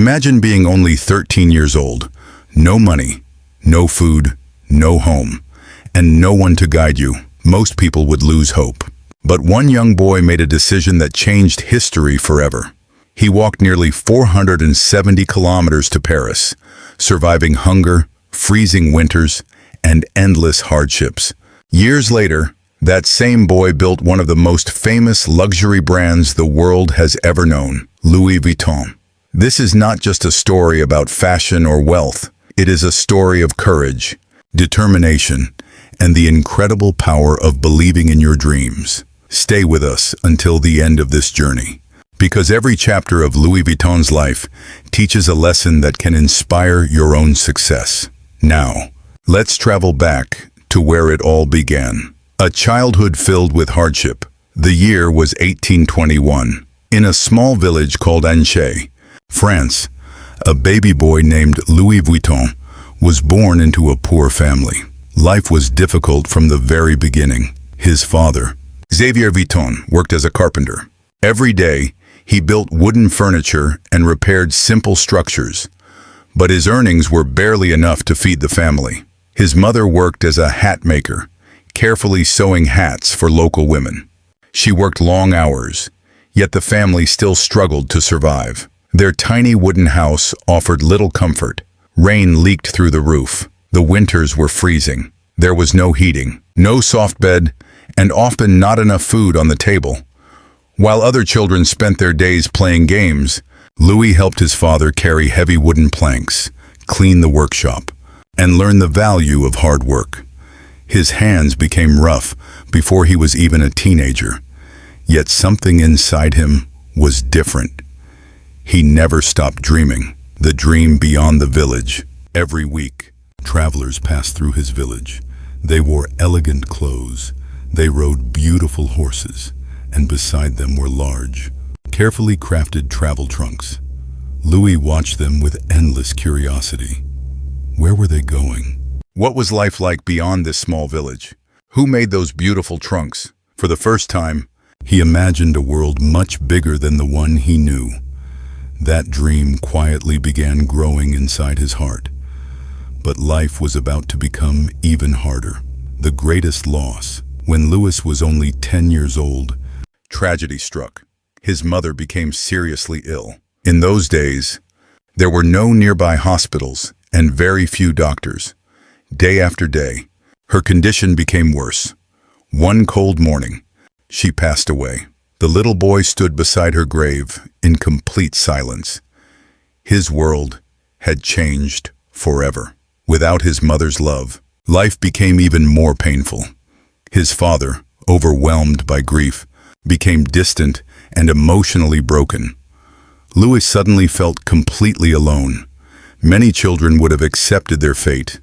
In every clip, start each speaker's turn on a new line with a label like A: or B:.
A: Imagine being only 13 years old, no money, no food, no home, and no one to guide you. Most people would lose hope. But one young boy made a decision that changed history forever. He walked nearly 470 kilometers to Paris, surviving hunger, freezing winters, and endless hardships. Years later, that same boy built one of the most famous luxury brands the world has ever known, Louis Vuitton. This is not just a story about fashion or wealth. It is a story of courage, determination, and the incredible power of believing in your dreams. Stay with us until the end of this journey, because every chapter of Louis Vuitton's life teaches a lesson that can inspire your own success. Now, let's travel back to where it all began. A childhood filled with hardship. The year was 1821. In a small village called Untold, France, a baby boy named Louis Vuitton was born into a poor family. Life was difficult from the very beginning. His father, Xavier Vuitton, worked as a carpenter. Every day, he built wooden furniture and repaired simple structures, but his earnings were barely enough to feed the family. His mother worked as a hat maker, carefully sewing hats for local women. She worked long hours, yet the family still struggled to survive. Their tiny wooden house offered little comfort. Rain leaked through the roof. The winters were freezing. There was no heating, no soft bed, and often not enough food on the table. While other children spent their days playing games, Louis helped his father carry heavy wooden planks, clean the workshop, and learn the value of hard work. His hands became rough before he was even a teenager, yet something inside him was different. He never stopped dreaming, the dream beyond the village. Every week, travelers passed through his village. They wore elegant clothes. They rode beautiful horses, and beside them were large, carefully crafted travel trunks. Louis watched them with endless curiosity. Where were they going? What was life like beyond this small village? Who made those beautiful trunks? For the first time, he imagined a world much bigger than the one he knew. That dream quietly began growing inside his heart. But life was about to become even harder. The greatest loss. When Louis was only 10 years old, tragedy struck. His mother became seriously ill. In those days, there were no nearby hospitals and very few doctors. Day after day, her condition became worse. One cold morning, she passed away. The little boy stood beside her grave in complete silence. His world had changed forever. Without his mother's love, life became even more painful. His father, overwhelmed by grief, became distant and emotionally broken. Louis suddenly felt completely alone. Many children would have accepted their fate,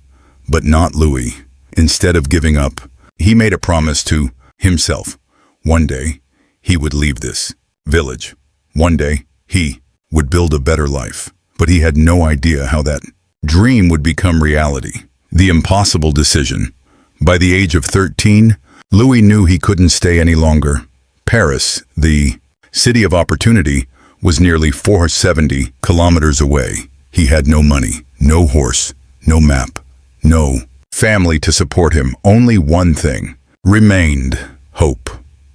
A: but not Louis. Instead of giving up, he made a promise to himself. One day, he would leave this village. One day, he would build a better life. But he had no idea how that dream would become reality. The impossible decision. By the age of 13, Louis knew he couldn't stay any longer. Paris, the city of opportunity, was nearly 470 kilometers away. He had no money, no horse, no map, no family to support him. Only one thing remained: hope.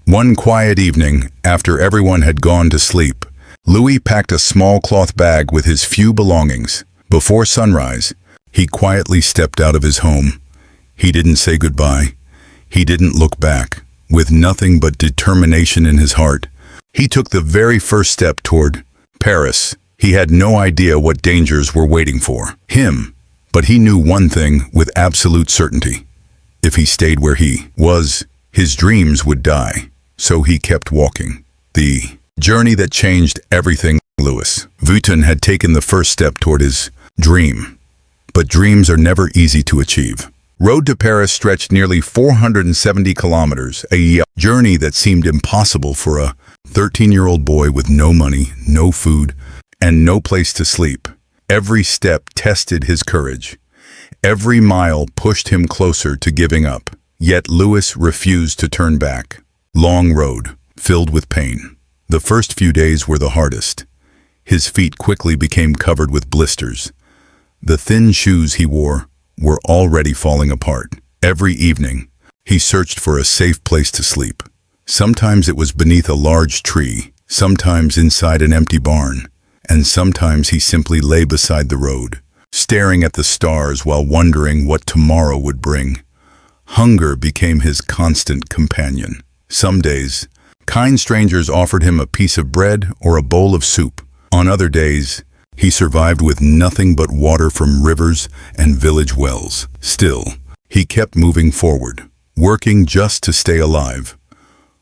A: One quiet evening, after everyone had gone to sleep, Louis packed a small cloth bag with his few belongings. Before sunrise, he quietly stepped out of his home. He didn't say goodbye. He didn't look back. With nothing but determination in his heart, he took the very first step toward Paris. He had no idea what dangers were waiting for him, but he knew one thing with absolute certainty. If he stayed where he was, his dreams would die. So he kept walking. The journey that changed everything. Louis Vuitton had taken the first step toward his dream. But dreams are never easy to achieve. Road to Paris stretched nearly 470 kilometers, a journey that seemed impossible for a 13-year-old boy with no money, no food, and no place to sleep. Every step tested his courage. Every mile pushed him closer to giving up. Yet Louis refused to turn back. Long road, filled with pain. The first few days were the hardest. His feet quickly became covered with blisters. The thin shoes he wore were already falling apart. Every evening, he searched for a safe place to sleep. Sometimes it was beneath a large tree, sometimes inside an empty barn, and sometimes he simply lay beside the road, staring at the stars while wondering what tomorrow would bring. Hunger became his constant companion. Some days, kind strangers offered him a piece of bread or a bowl of soup. On other days, he survived with nothing but water from rivers and village wells. Still, he kept moving forward, working just to stay alive.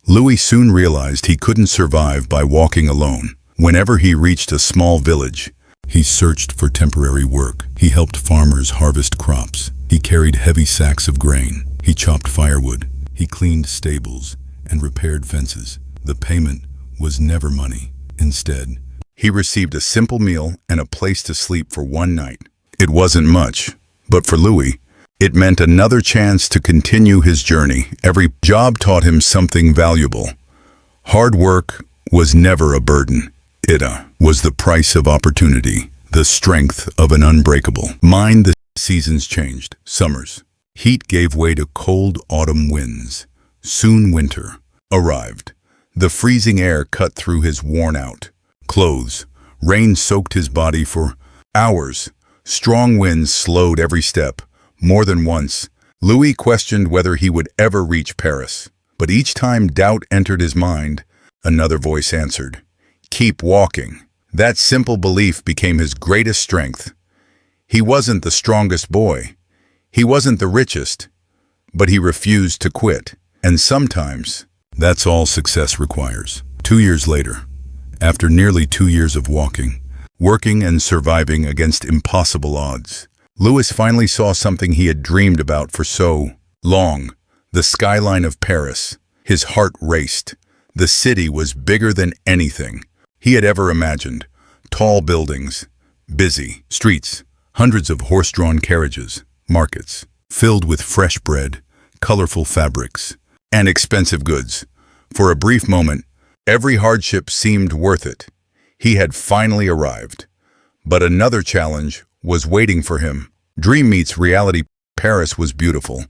A: Louis soon realized he couldn't survive by walking alone. Whenever he reached a small village, he searched for temporary work. He helped farmers harvest crops. He carried heavy sacks of grain. He chopped firewood. He cleaned stables and repaired fences. The payment was never money. Instead, he received a simple meal and a place to sleep for one night. It wasn't much, but for Louis, it meant another chance to continue his journey. Every job taught him something valuable. Hard work was never a burden. It was the price of opportunity, the strength of an unbreakable mind. The seasons changed. Summers. Heat gave way to cold autumn winds. Soon winter arrived. The freezing air cut through his worn-out clothes. Rain soaked his body for hours. Strong winds slowed every step. More than once, Louis questioned whether he would ever reach Paris. But each time doubt entered his mind, another voice answered, "Keep walking." That simple belief became his greatest strength. He wasn't the strongest boy. He wasn't the richest, but he refused to quit. And sometimes, that's all success requires. 2 years later, after nearly 2 years of walking, working and surviving against impossible odds, Louis finally saw something he had dreamed about for so long, the skyline of Paris. His heart raced. The city was bigger than anything he had ever imagined. Tall buildings, busy streets, hundreds of horse-drawn carriages, markets filled with fresh bread, colorful fabrics, and expensive goods. For a brief moment, every hardship seemed worth it. He had finally arrived. But another challenge was waiting for him. Dream meets reality. Paris was beautiful,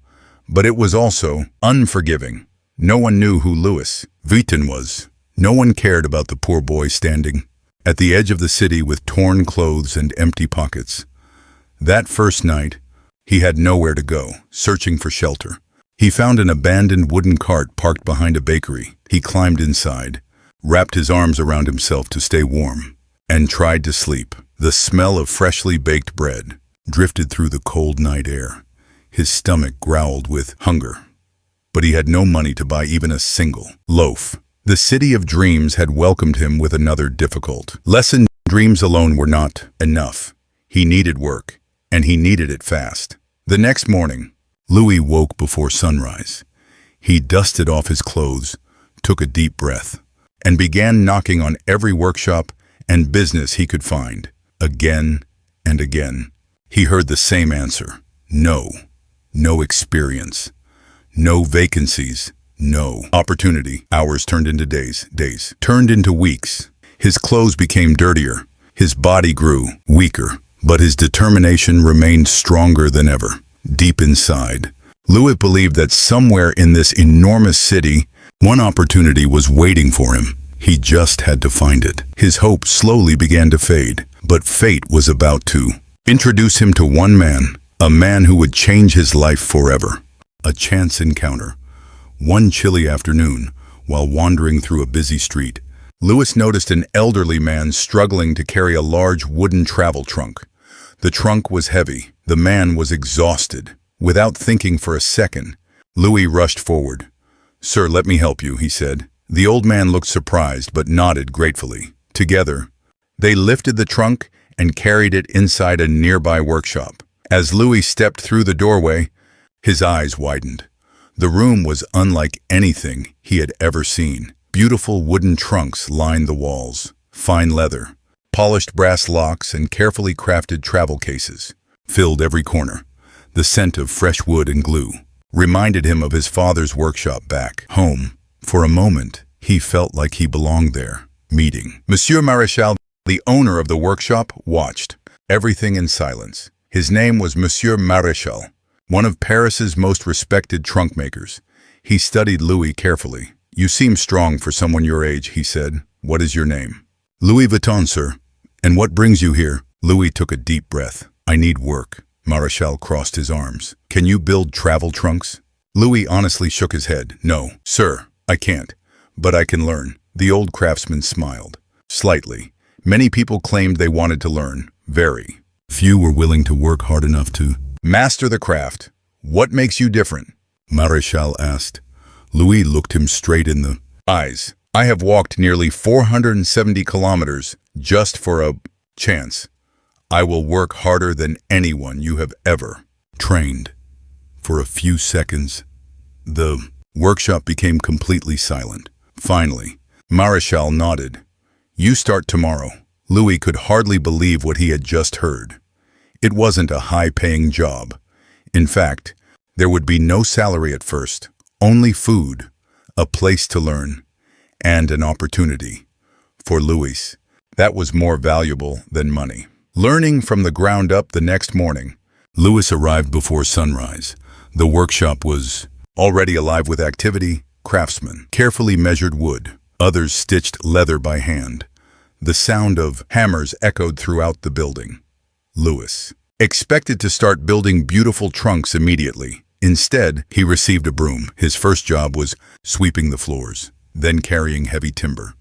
A: but it was also unforgiving. No one knew who Louis Vuitton was. No one cared about the poor boy standing at the edge of the city with torn clothes and empty pockets. That first night, he had nowhere to go, searching for shelter. He found an abandoned wooden cart parked behind a bakery. He climbed inside, wrapped his arms around himself to stay warm, and tried to sleep. The smell of freshly baked bread drifted through the cold night air. His stomach growled with hunger, but he had no money to buy even a single loaf. The city of dreams had welcomed him with another difficult lesson. Dreams alone were not enough. He needed work, and he needed it fast. The next morning, Louis woke before sunrise. He dusted off his clothes, took a deep breath, and began knocking on every workshop and business he could find. Again and again, he heard the same answer. No. No experience. No vacancies. No opportunity. Hours turned into days. Days turned into weeks. His clothes became dirtier. His body grew weaker, but his determination remained stronger than ever. Deep inside, Louis believed that somewhere in this enormous city, one opportunity was waiting for him. He just had to find it. His hope slowly began to fade, but fate was about to introduce him to one man, a man who would change his life forever. A chance encounter. One chilly afternoon, while wandering through a busy street, Louis noticed an elderly man struggling to carry a large wooden travel trunk. The trunk was heavy. The man was exhausted. Without thinking for a second, Louis rushed forward. "Sir, let me help you," he said. The old man looked surprised but nodded gratefully. Together, they lifted the trunk and carried it inside a nearby workshop. As Louis stepped through the doorway, his eyes widened. The room was unlike anything he had ever seen. Beautiful wooden trunks lined the walls. Fine leather, polished brass locks, and carefully crafted travel cases filled every corner. The scent of fresh wood and glue reminded him of his father's workshop back home. For a moment, he felt like he belonged there. Meeting Monsieur Maréchal. The owner of the workshop watched everything in silence. His name was Monsieur Maréchal, one of Paris's most respected trunk makers. He studied Louis carefully. "You seem strong for someone your age," he said. "What is your name?" "Louis Vuitton, sir." "And what brings you here?" Louis took a deep breath. "I need work." Maréchal crossed his arms. "Can you build travel trunks?" Louis honestly shook his head. "No, sir, I can't. But I can learn." The old craftsman smiled. Slightly. Many people claimed they wanted to learn. Very few were willing to work hard enough to master the craft. "What makes you different?" Maréchal asked. Louis looked him straight in the eyes. "I have walked nearly 470 kilometers just for a chance. I will work harder than anyone you have ever trained." For a few seconds, the workshop became completely silent. Finally, Maréchal nodded. "You start tomorrow." Louis could hardly believe what he had just heard. It wasn't a high-paying job. In fact, there would be no salary at first, only food, a place to learn, and an opportunity. For Louis, that was more valuable than money. Learning from the ground up the next morning, Louis arrived before sunrise. The workshop was already alive with activity. Craftsmen carefully measured wood. Others stitched leather by hand. The sound of hammers echoed throughout the building. Louis expected to start building beautiful trunks immediately. Instead, he received a broom. His first job was sweeping the floors, then carrying heavy timber,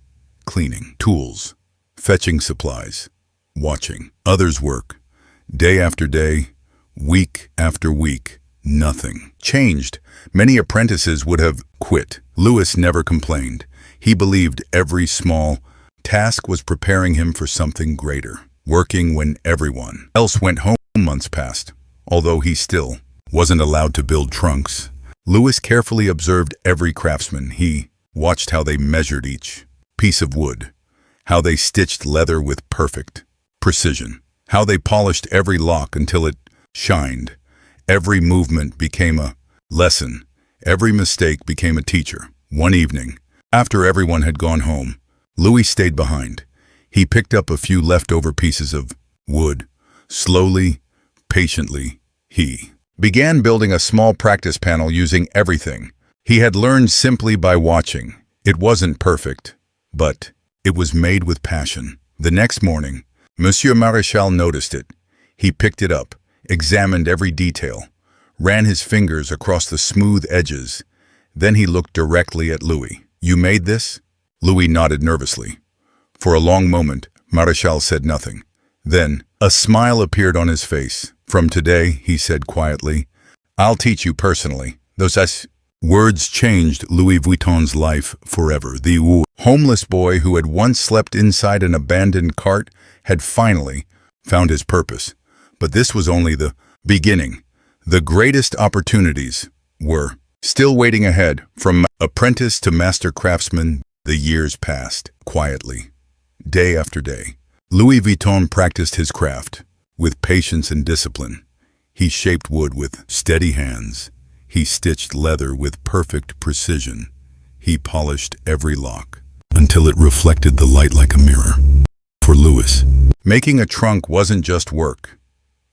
A: cleaning tools, fetching supplies, watching others work. Day after day, week after week, nothing changed. Many apprentices would have quit. Louis never complained. He believed every small task was preparing him for something greater. Working when everyone else went home. Months passed. Although he still wasn't allowed to build trunks, Louis carefully observed every craftsman. He watched how they measured each piece of wood, how they stitched leather with perfect precision, how they polished every lock until it shined. Every movement became a lesson. Every mistake became a teacher. One evening, after everyone had gone home, Louis stayed behind. He picked up a few leftover pieces of wood. Slowly, patiently, he began building a small practice panel using everything he had learned simply by watching. It wasn't perfect, but it was made with passion. The next morning, Monsieur Maréchal noticed it. He picked it up, examined every detail, ran his fingers across the smooth edges. Then he looked directly at Louis. "You made this?" Louis nodded nervously. For a long moment, Maréchal said nothing. Then, a smile appeared on his face. "From today," he said quietly, "I'll teach you personally." Those words changed Louis Vuitton's life forever. The homeless boy who had once slept inside an abandoned cart had finally found his purpose. But this was only the beginning. The greatest opportunities were still waiting ahead. From apprentice to master craftsman, the years passed quietly. Day after day, Louis Vuitton practiced his craft with patience and discipline. He shaped wood with steady hands. He stitched leather with perfect precision. He polished every lock until it reflected the light like a mirror. For Louis, making a trunk wasn't just work.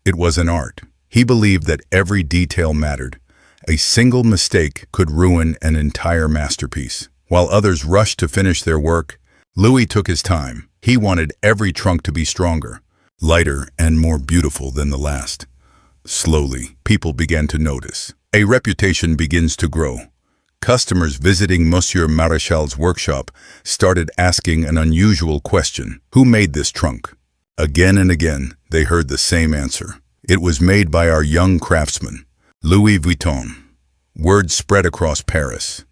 A: It was an art. He believed that every detail mattered. A single mistake could ruin an entire masterpiece. While others rushed to finish their work, Louis took his time. He wanted every trunk to be stronger, lighter, and more beautiful than the last. Slowly, people began to notice. A reputation begins to grow. Customers visiting Monsieur Maréchal's workshop started asking an unusual question. Who made this trunk? Again and again, they heard the same answer. It was made by our young craftsman, Louis Vuitton. Word spread across Paris.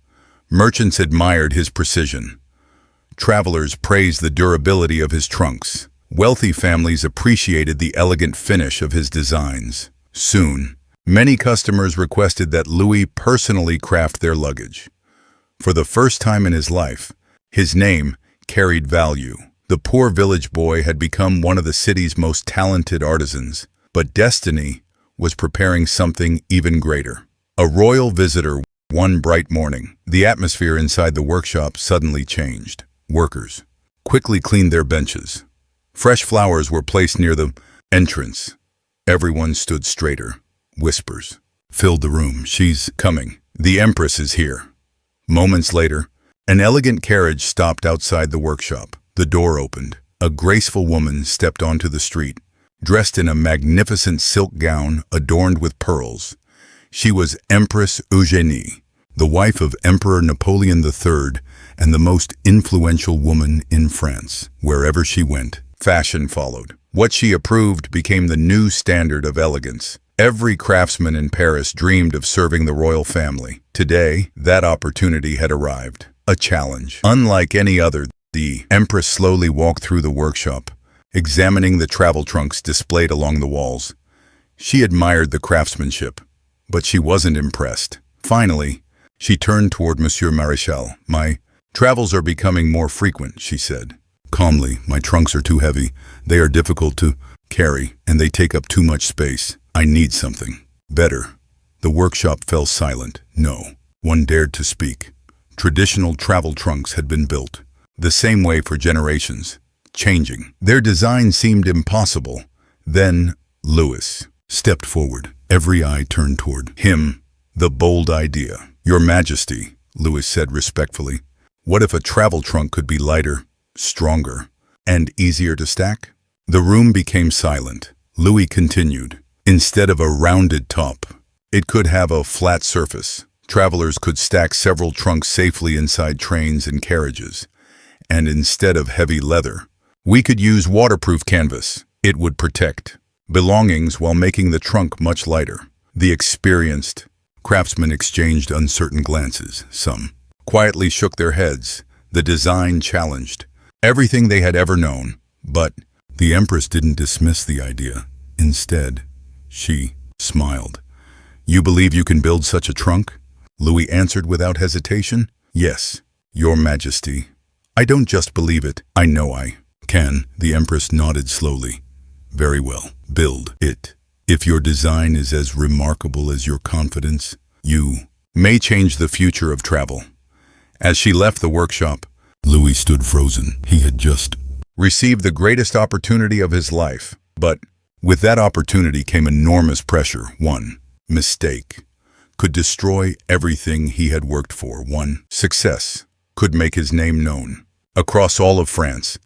A: Merchants admired his precision. Travelers praised the durability of his trunks. Wealthy families appreciated the elegant finish of his designs. Soon, many customers requested that Louis personally craft their luggage. For the first time in his life, his name carried value. The poor village boy had become one of the city's most talented artisans, but destiny was preparing something even greater. A royal visitor one bright morning. The atmosphere inside the workshop suddenly changed. Workers quickly cleaned their benches, Fresh flowers were placed near the entrance. Everyone stood straighter. Whispers filled the room. She's coming. The Empress is here. Moments later, an elegant carriage stopped outside the workshop. The door opened. A graceful woman stepped onto the street, dressed in a magnificent silk gown adorned with pearls. She was Empress Eugénie, the wife of Emperor Napoleon III and the most influential woman in France. Wherever she went, fashion followed. What she approved became the new standard of elegance. Every craftsman in Paris dreamed of serving the royal family. Today, that opportunity had arrived. A challenge. Unlike any other, the Empress slowly walked through the workshop, examining the travel trunks displayed along the walls. She admired the craftsmanship, but she wasn't impressed. Finally, she turned toward Monsieur Maréchal. "My travels are becoming more frequent," she said. Calmly, "My trunks are too heavy. They are difficult to carry, and they take up too much space. I need something better." The workshop fell silent. No one dared to speak. Traditional travel trunks had been built, the same way for generations, changing. Their design seemed impossible. Then Louis stepped forward. Every eye turned toward him. The bold idea. "Your Majesty," Louis said respectfully, "what if a travel trunk could be lighter, stronger, and easier to stack?" The room became silent. Louis continued. "Instead of a rounded top, it could have a flat surface. Travelers could stack several trunks safely inside trains and carriages. And instead of heavy leather, we could use waterproof canvas. It would protect belongings while making the trunk much lighter." The experienced craftsmen exchanged uncertain glances. Some quietly shook their heads. The design challenged everything they had ever known. But the Empress didn't dismiss the idea. Instead, she smiled. "You believe you can build such a trunk?" Louis answered without hesitation. "Yes, Your Majesty. I don't just believe it, I know I can." The Empress nodded slowly. "Very well, build it. If your design is as remarkable as your confidence, you may change the future of travel." As she left the workshop, Louis stood frozen. He had just received the greatest opportunity of his life. But with that opportunity came enormous pressure. One mistake could destroy everything he had worked for. One success could make his name known across all of France.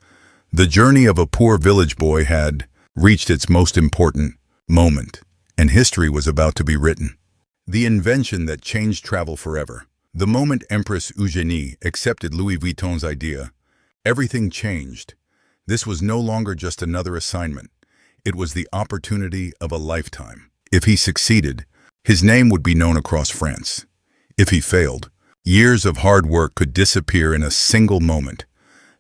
A: The journey of a poor village boy had reached its most important moment, and history was about to be written. The invention that changed travel forever. The moment Empress Eugénie accepted Louis Vuitton's idea, everything changed. This was no longer just another assignment. It was the opportunity of a lifetime. If he succeeded, his name would be known across France. If he failed, years of hard work could disappear in a single moment.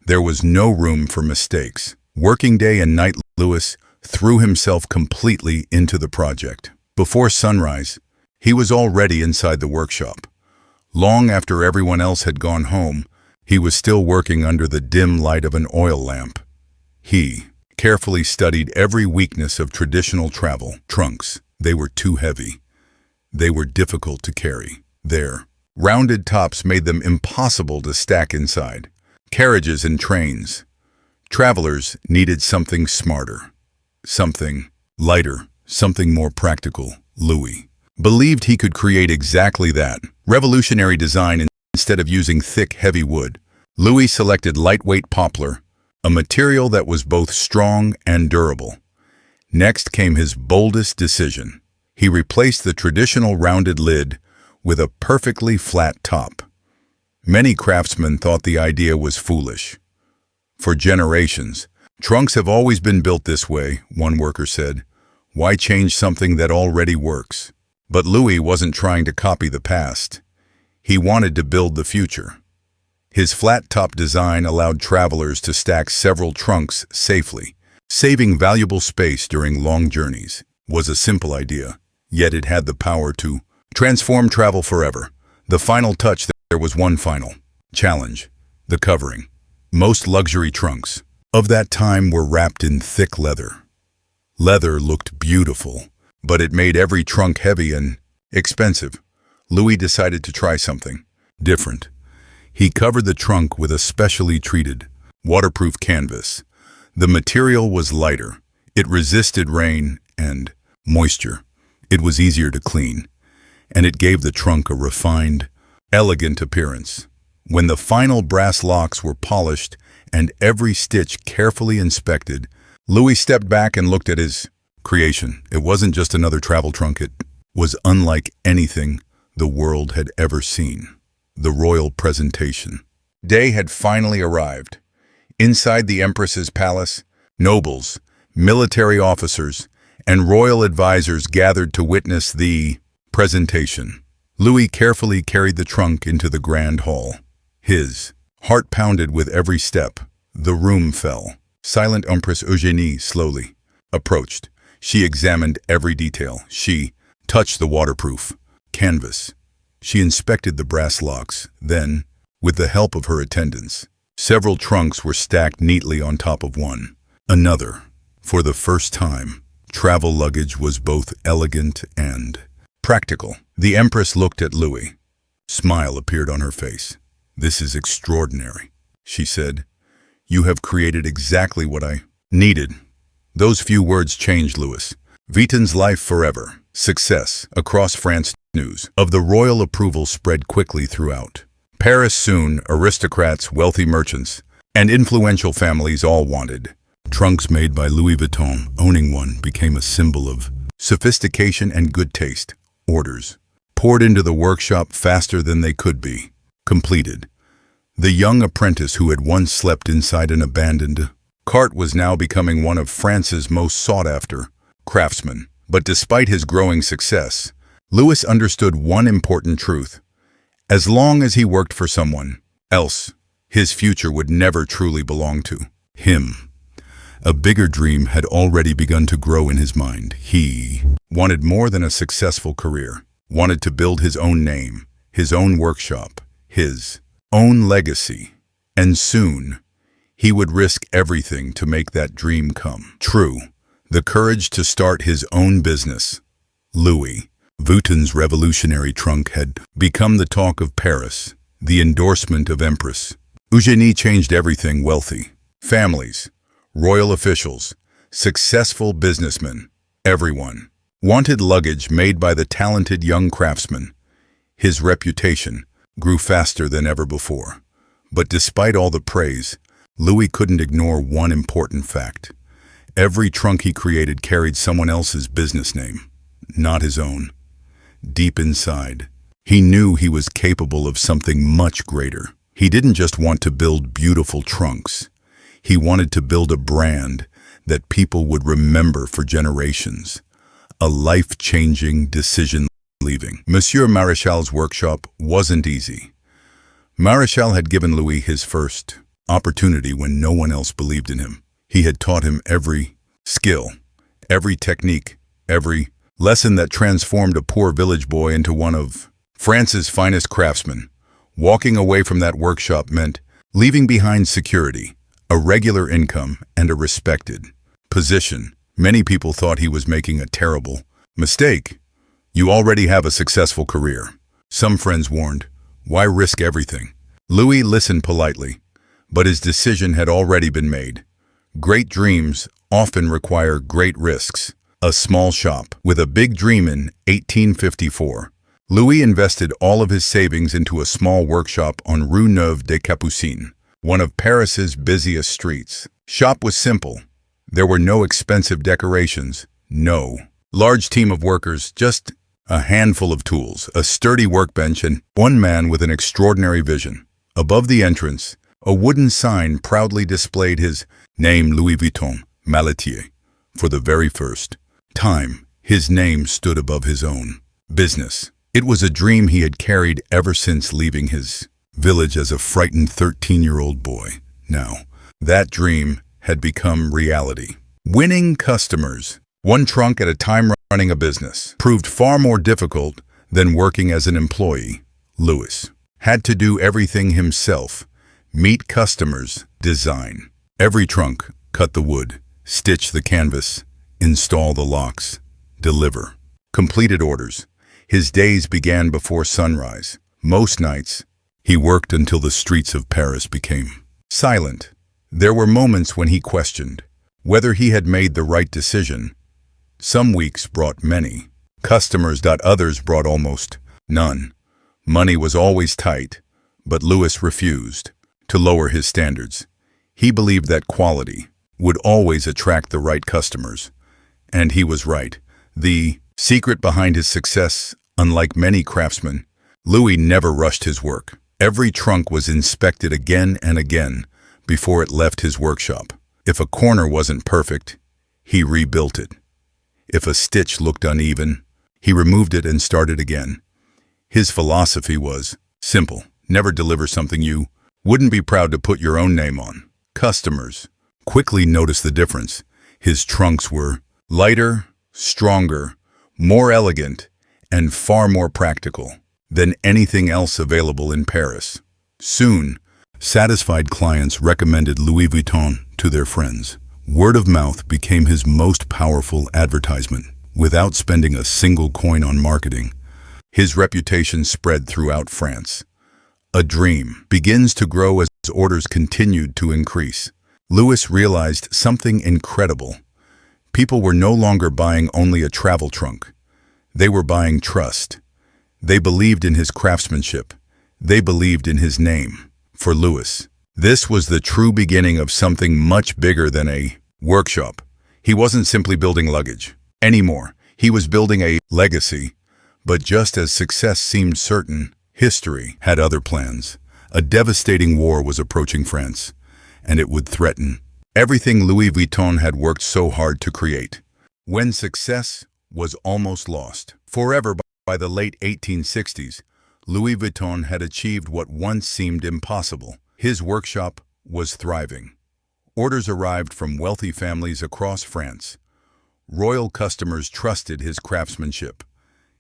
A: There was no room for mistakes. Working day and night, Louis threw himself completely into the project. Before sunrise, he was already inside the workshop. Long after everyone else had gone home, he was still working under the dim light of an oil lamp. He carefully studied every weakness of traditional travel trunks. They were too heavy. They were difficult to carry. Their rounded tops made them impossible to stack inside carriages and trains. Travelers needed something smarter, something lighter, something more practical. Louis believed he could create exactly that. Revolutionary design. Instead of using thick, heavy wood, Louis selected lightweight poplar, a material that was both strong and durable. Next came his boldest decision. He replaced the traditional rounded lid with a perfectly flat top. Many craftsmen thought the idea was foolish. "For generations, trunks have always been built this way," one worker said. "Why change something that already works?" But Louis wasn't trying to copy the past. He wanted to build the future. His flat-top design allowed travelers to stack several trunks safely. Saving valuable space during long journeys was a simple idea, yet it had the power to transform travel forever. The final touch. There was one final challenge: the covering. Most luxury trunks of that time were wrapped in thick leather. Leather looked beautiful, but it made every trunk heavy and expensive. Louis decided to try something different. He covered the trunk with a specially treated, waterproof canvas. The material was lighter. It resisted rain and moisture. It was easier to clean, and it gave the trunk a refined, elegant appearance. When the final brass locks were polished and every stitch carefully inspected, Louis stepped back and looked at his creation. It wasn't just another travel trunk. It was unlike anything the world had ever seen. The royal presentation. Day had finally arrived. Inside the Empress's palace, nobles, military officers, and royal advisors gathered to witness the presentation. Louis carefully carried the trunk into the grand hall. His heart pounded with every step. The room fell. Silent Empress Eugénie slowly approached. She examined every detail. She touched the waterproof canvas. She inspected the brass locks. Then, with the help of her attendants, several trunks were stacked neatly on top of one another. For the first time, travel luggage was both elegant and practical. The Empress looked at Louis. Smile appeared on her face. "This is extraordinary," she said. "You have created exactly what I needed." Those few words changed Louis Vuitton's life forever. Success across France. News of the royal approval spread quickly throughout Paris. Soon, aristocrats, wealthy merchants, and influential families all wanted trunks made by Louis Vuitton. Owning one became a symbol of sophistication and good taste. Orders poured into the workshop faster than they could be completed. The young apprentice who had once slept inside an abandoned cart was now becoming one of France's most sought-after craftsmen. But despite his growing success, Louis understood one important truth. As long as he worked for someone else, his future would never truly belong to him. A bigger dream had already begun to grow in his mind. He wanted more than a successful career, wanted to build his own name, his own workshop, his own legacy. And soon, he would risk everything to make that dream come true. The courage to start his own business. Louis Vuitton's revolutionary trunk had become the talk of Paris. The endorsement of Empress Eugénie changed everything. Wealthy families, royal officials, successful businessmen, everyone wanted luggage made by the talented young craftsman. His reputation grew faster than ever before. But despite all the praise, Louis couldn't ignore one important fact. Every trunk he created carried someone else's business name, not his own. Deep inside, he knew he was capable of something much greater. He didn't just want to build beautiful trunks. He wanted to build a brand that people would remember for generations. A life-changing decision. Leaving Monsieur Maréchal's workshop wasn't easy. Maréchal had given Louis his first opportunity when no one else believed in him. He had taught him every skill, every technique, every lesson that transformed a poor village boy into one of France's finest craftsmen. Walking away from that workshop meant leaving behind security, a regular income, and a respected position. Many people thought he was making a terrible mistake. You already have a successful career. Some friends warned, why risk everything? Louis listened politely, but his decision had already been made. Great dreams often require great risks. A small shop with a big dream. In 1854, Louis invested all of his savings into a small workshop on Rue Neuve des Capucines, one of Paris's busiest streets. Shop was simple. There were no expensive decorations, no large team of workers, just a handful of tools, a sturdy workbench, and one man with an extraordinary vision. Above the entrance, a wooden sign proudly displayed his name, Louis Vuitton, Maletier. For the very first time, his name stood above his own business. It was a dream he had carried ever since leaving his village as a frightened 13-year-old boy. Now, that dream had become reality. Winning customers, one trunk at a time. Running a business proved far more difficult than working as an employee. Louis had to do everything himself: meet customers, design every trunk, cut the wood, stitch the canvas, install the locks, deliver completed orders. His days began before sunrise. Most nights, he worked until the streets of Paris became silent. There were moments when he questioned whether he had made the right decision. Some weeks brought many customers, others brought almost none. Money was always tight, but Louis refused to lower his standards. He believed that quality would always attract the right customers. And he was right. The secret behind his success, unlike many craftsmen, Louis never rushed his work. Every trunk was inspected again and again before it left his workshop. If a corner wasn't perfect, he rebuilt it. If a stitch looked uneven, he removed it and started again. His philosophy was simple: never deliver something you wouldn't be proud to put your own name on. Customers quickly noticed the difference. His trunks were lighter, stronger, more elegant, and far more practical than anything else available in Paris. Soon, satisfied clients recommended Louis Vuitton to their friends. Word of mouth became his most powerful advertisement. Without spending a single coin on marketing, his reputation spread throughout France. A dream begins to grow as orders continued to increase. Louis realized something incredible. People were no longer buying only a travel trunk. They were buying trust. They believed in his craftsmanship. They believed in his name. For Louis, this was the true beginning of something much bigger than a workshop. He wasn't simply building luggage anymore. He was building a legacy. But just as success seemed certain, history had other plans. A devastating war was approaching France, and it would threaten everything Louis Vuitton had worked so hard to create. When success was almost lost forever by the late 1860s, Louis Vuitton had achieved what once seemed impossible. His workshop was thriving. Orders arrived from wealthy families across France. Royal customers trusted his craftsmanship.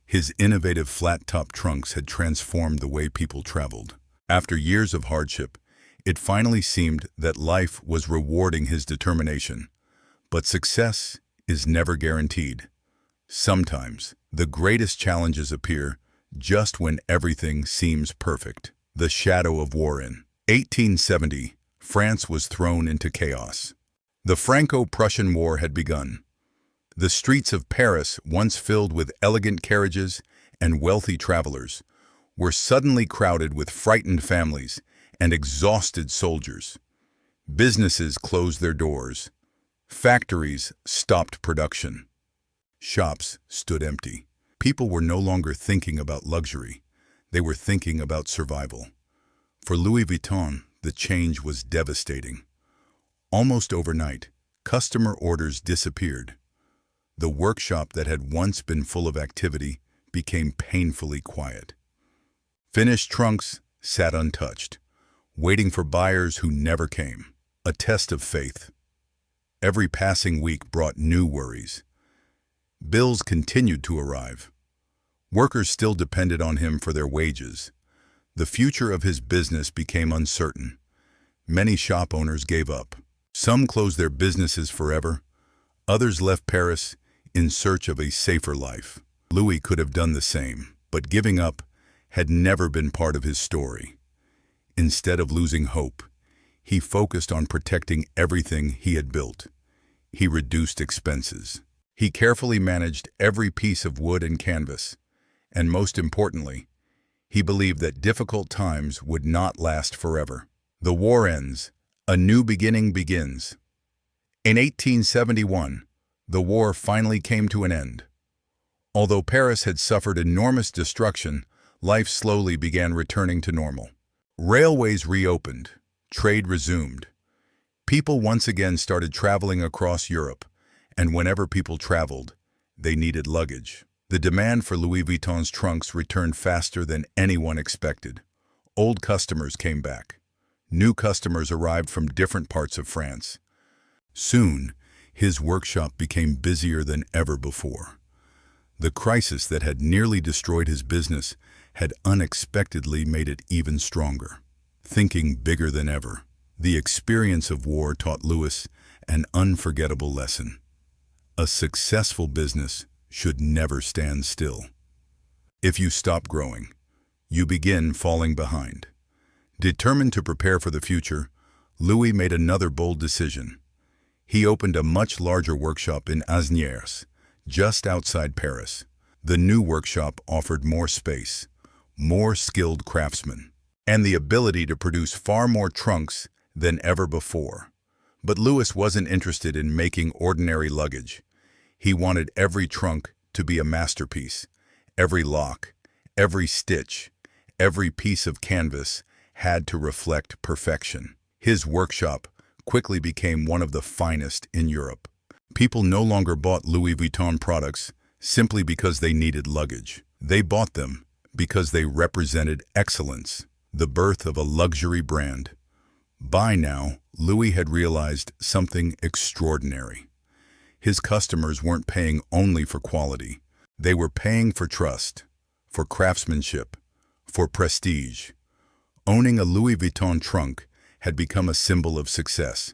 A: His innovative flat-top trunks had transformed the way people traveled. After years of hardship, it finally seemed that life was rewarding his determination. But success is never guaranteed. Sometimes, the greatest challenges appear just when everything seems perfect. The shadow of war. In 1870, France was thrown into chaos. The Franco-Prussian War had begun. The streets of Paris, once filled with elegant carriages and wealthy travelers, were suddenly crowded with frightened families and exhausted soldiers. Businesses closed their doors. Factories stopped production. Shops stood empty. People were no longer thinking about luxury. They were thinking about survival. For Louis Vuitton, the change was devastating. Almost overnight, customer orders disappeared. The workshop that had once been full of activity became painfully quiet. Finished trunks sat untouched, waiting for buyers who never came. A test of faith. Every passing week brought new worries. Bills continued to arrive. Workers still depended on him for their wages. The future of his business became uncertain. Many shop owners gave up. Some closed their businesses forever. Others left Paris in search of a safer life. Louis could have done the same, but giving up had never been part of his story. Instead of losing hope, he focused on protecting everything he had built. He reduced expenses. He carefully managed every piece of wood and canvas. And most importantly, he believed that difficult times would not last forever. The war ends. A new beginning begins. In 1871, the war finally came to an end. Although Paris had suffered enormous destruction, life slowly began returning to normal. Railways reopened. Trade resumed. People once again started traveling across Europe, and whenever people traveled, they needed luggage. The demand for Louis Vuitton's trunks returned faster than anyone expected. Old customers came back. New customers arrived from different parts of France. Soon, his workshop became busier than ever before. The crisis that had nearly destroyed his business had unexpectedly made it even stronger. Thinking bigger than ever, the experience of war taught Louis an unforgettable lesson. A successful business should never stand still. If you stop growing, you begin falling behind. Determined to prepare for the future, Louis made another bold decision. He opened a much larger workshop in Asnières, just outside Paris. The new workshop offered more space, more skilled craftsmen, and the ability to produce far more trunks than ever before. But Louis wasn't interested in making ordinary luggage. He wanted every trunk to be a masterpiece. Every lock, every stitch, every piece of canvas had to reflect perfection. His workshop quickly became one of the finest in Europe. People no longer bought Louis Vuitton products simply because they needed luggage. They bought them because they represented excellence, the birth of a luxury brand. By now, Louis had realized something extraordinary. His customers weren't paying only for quality. They were paying for trust, for craftsmanship, for prestige. Owning a Louis Vuitton trunk had become a symbol of success.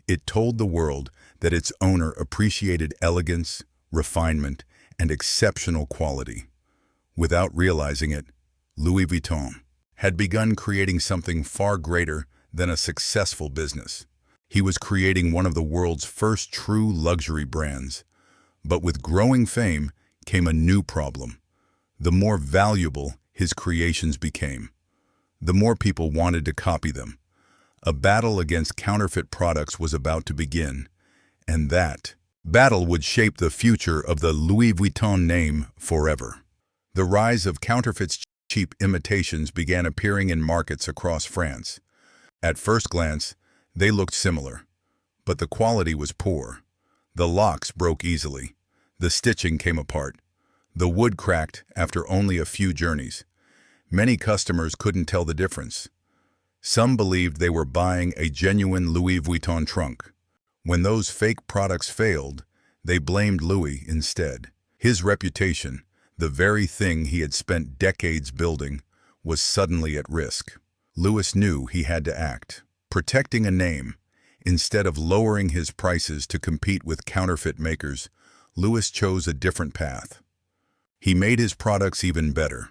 A: It told the world that its owner appreciated elegance, refinement, and exceptional quality. Without realizing it, Louis Vuitton had begun creating something far greater than a successful business. He was creating one of the world's first true luxury brands. But with growing fame came a new problem. The more valuable his creations became, the more people wanted to copy them. A battle against counterfeit products was about to begin, and that battle would shape the future of the Louis Vuitton name forever. The rise of counterfeit cheap imitations began appearing in markets across France. At first glance, they looked similar, but the quality was poor. The locks broke easily. The stitching came apart. The wood cracked after only a few journeys. Many customers couldn't tell the difference. Some believed they were buying a genuine Louis Vuitton trunk. When those fake products failed, they blamed Louis instead. His reputation, the very thing he had spent decades building, was suddenly at risk. Louis knew he had to act, protecting a name. Instead of lowering his prices to compete with counterfeit makers, Louis chose a different path. He made his products even better.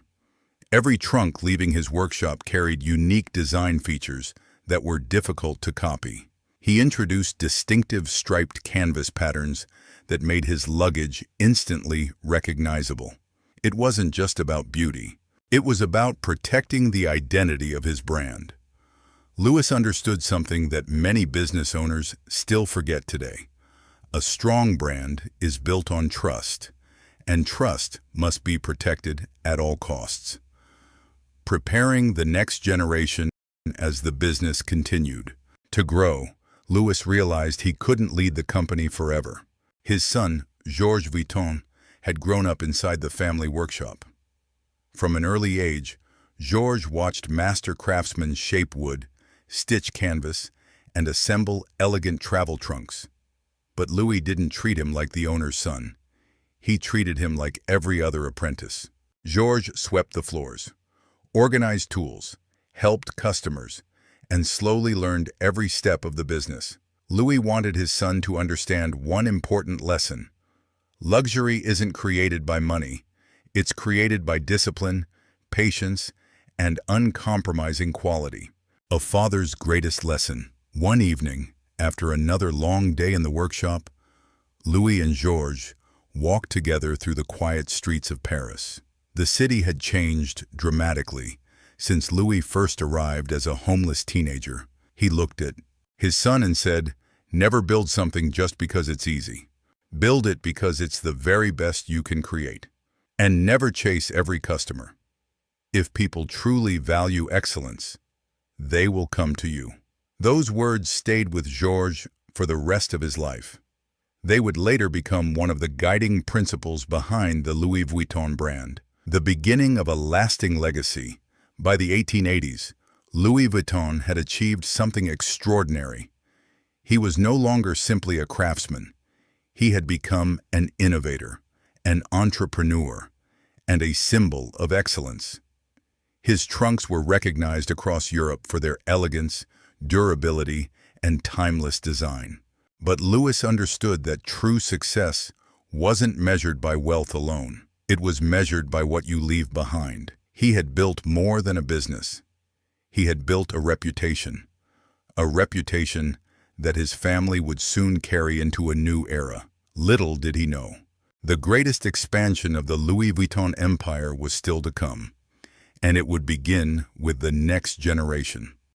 A: Every trunk leaving his workshop carried unique design features that were difficult to copy. He introduced distinctive striped canvas patterns that made his luggage instantly recognizable. It wasn't just about beauty. It was about protecting the identity of his brand. Louis understood something that many business owners still forget today. A strong brand is built on trust, and trust must be protected at all costs. Preparing the next generation as the business continued to grow, Louis realized he couldn't lead the company forever. His son, Georges Vuitton, had grown up inside the family workshop. From an early age, Georges watched master craftsmen shape wood, stitch canvas, and assemble elegant travel trunks. But Louis didn't treat him like the owner's son. He treated him like every other apprentice. Georges swept the floors, organized tools, helped customers, and slowly learned every step of the business. Louis wanted his son to understand one important lesson. Luxury isn't created by money. It's created by discipline, patience, and uncompromising quality. A father's greatest lesson. One evening, after another long day in the workshop, Louis and Georges walked together through the quiet streets of Paris. The city had changed dramatically since Louis first arrived as a homeless teenager. He looked at his son and said, "Never build something just because it's easy. Build it because it's the very best you can create. And never chase every customer. If people truly value excellence, they will come to you." Those words stayed with Georges for the rest of his life. They would later become one of the guiding principles behind the Louis Vuitton brand. The beginning of a lasting legacy. By the 1880s, Louis Vuitton had achieved something extraordinary. He was no longer simply a craftsman. He had become an innovator, an entrepreneur, and a symbol of excellence. His trunks were recognized across Europe for their elegance, durability, and timeless design. But Louis understood that true success wasn't measured by wealth alone. It was measured by what you leave behind. He had built more than a business. He had built a reputation a reputation that his family would soon carry into a new era. Little did he know, the greatest expansion of the Louis Vuitton empire was still to come, and it would begin with the next generation.